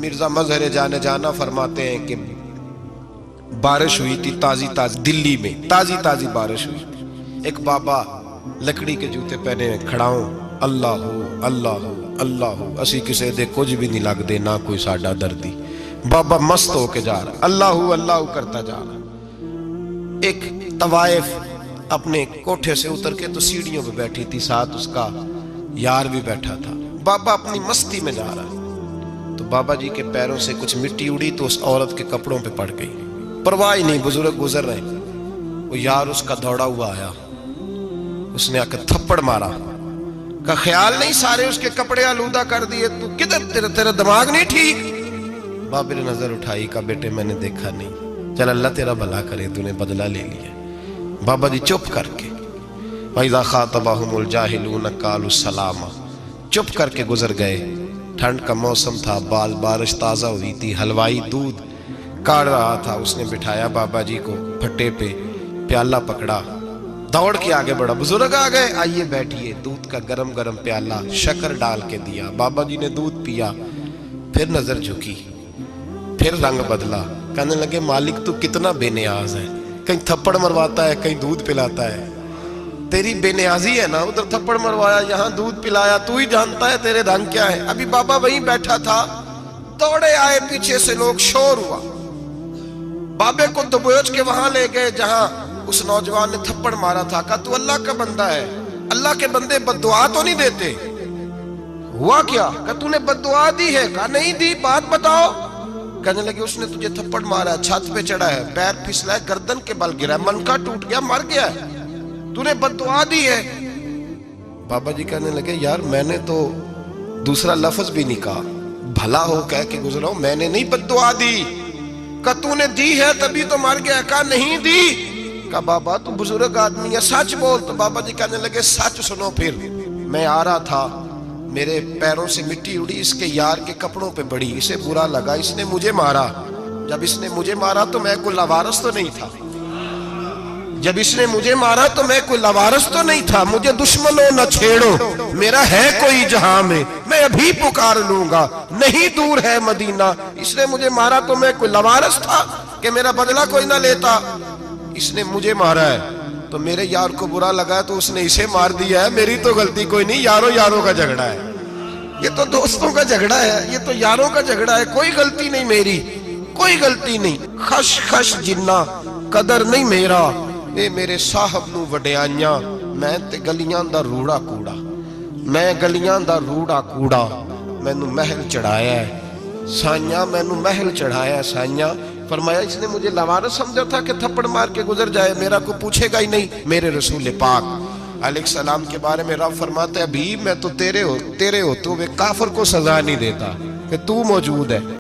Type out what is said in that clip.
مرزا مظہر جانے جانا فرماتے ہیں کہ بارش ہوئی تھی تازی تازی، دلی میں تازی تازی بارش ہوئی تھی۔ ایک بابا لکڑی کے جوتے پہنے کھڑا ہوں، اللہ ہو اللہ ہو اللہ ہو، اسی کسے دے کچھ بھی نہیں لگ دے، نہ کوئی ساڈا دردی۔ بابا مست ہو کے جا رہا، اللہ ہو کرتا جا رہا۔ ایک طوائف اپنے کوٹھے سے اتر کے تو سیڑھیوں پہ بیٹھی تھی، ساتھ اس کا یار بھی بیٹھا تھا۔ بابا اپنی مستی میں جا رہا تو بابا جی کے پیروں سے کچھ مٹی اڑی تو اس عورت کے کپڑوں پہ پڑ گئی، پرواہ ہی نہیں، بزرگ گزر رہے۔ وہ یار اس کا دوڑا ہوا آیا، اس نے آ کے تھپڑ مارا، کا خیال نہیں سارے اس کے کپڑے آلودہ کر دیے، تو کدھر تیرا دماغ نہیں ٹھیک؟ بابے نے نظر اٹھائی، کہا بیٹے میں نے دیکھا نہیں، چل اللہ تیرا بھلا کرے، تو نے بدلہ لے لیا۔ بابا جی چپ کر کے وَإِذَا خَاطَبَهُمُ الْجَاهِلُونَ قَالُوا سَلَامًا، چپ کر کے گزر گئے۔ ٹھنڈ کا موسم تھا، بارش تازہ ہوئی تھی، حلوائی دودھ کاڑ رہا تھا، اس نے بٹھایا بابا جی کو پھٹے پہ، پیالہ پکڑا، دوڑ کے آگے بڑھا، بزرگ آ گئے، آئیے بیٹھیے، دودھ کا گرم گرم پیالہ شکر ڈال کے دیا۔ بابا جی نے دودھ پیا، پھر نظر جھکی، پھر رنگ بدلا، کہنے لگے مالک تو کتنا بے نیاز ہے، کہیں تھپڑ مرواتا ہے کہیں دودھ پلاتا ہے، تیری بے نیازی ہے نا، ادھر تھپڑ مروایا یہاں دودھ پلایا، تو ہی جانتا ہے تیرے رنگ کیا ہے۔ ابھی بابا وہیں بیٹھا تھا، دوڑے آئے پیچھے سے لوگ، شور ہوا، بابے کو دبوچ کے وہاں لے گئے جہاں اس نوجوان نے تھپڑ مارا تھا، کہا تو اللہ کا بندہ ہے، اللہ کے بندے بد دعا تو نہیں دیتے، ہوا کیا؟ کہا تو نے بد دعا دی ہے؟ کہا نہیں دی، بات بتاؤ۔ کہنے لگے اس نے تجھے تھپڑ مارا ہے، چھت پہ چڑھا ہے، پیر پھسلا ہے، گردن کے بل گرا ہے، منکا ٹوٹ گیا، مر گیا ہے، تو نے بد دعا دی ہے۔ بابا جی کہنے لگے یار میں نے تو دوسرا لفظ بھی نہیں کہا، بھلا ہو کہہ کے گزرا ہوں، میں نے نہیں بد دعا دی۔ کہا تو نے دی ہے تبھی تو مر گیا، کہا نہیں دی۔ کہا بابا تو بزرگ آدمی ہے، سچ بول۔ تو بابا جی کہنے لگے سچ سنو، پھر میں آ رہا تھا، میرے پیروں سے مٹی اڑی، اس کے یار کے کپڑوں پہ پڑی، اسے برا لگا، اس نے مجھے مارا، جب اس نے مجھے مارا تو میں کوئی لاوارث تو نہیں تھا، جب اس نے مجھے مارا تو میں کوئی لاوارث تو نہیں تھا، مجھے دشمنوں نہ چھیڑو، میرا ہے کوئی جہاں میں ابھی پکار لوں گا، نہیں دور ہے مدینہ، اس نے مجھے مارا تو میں کوئی لاوارث تھا کہ میرا بدلہ کوئی نہ لیتا، اس نے مجھے مارا ہے تو میرے یار کو برا لگا ہے تو اس نے اسے مار دیا ہے، میری تو غلطی کوئی نہیں، یاروں کا جھگڑا ہے، یہ تو دوستوں کا جھگڑا ہے، یہ تو یاروں کا جھگڑا ہے، کوئی غلطی نہیں میری، کوئی غلطی نہیں، خش خش جنہ قدر نہیں میرا، اے میرے صاحب نو وڈیائیاں، میں تے گلیاں دا روڑا کوڑا، میں گلیاں دا روڑا کوڑا، میں نو محل چڑھایا ہے سائیاں، میں نو محل چڑھایا ہے سائیاں۔ فرمایا اس نے مجھے لاوارث سمجھا تھا کہ تھپڑ مار کے گزر جائے، میرا کو پوچھے گا ہی نہیں۔ میرے رسول پاک علیہ السلام کے بارے میں رب فرماتا ہے ابھی میں تو تیرے ہوتے ہوئے کافر کو سزا نہیں دیتا کہ تو موجود ہے۔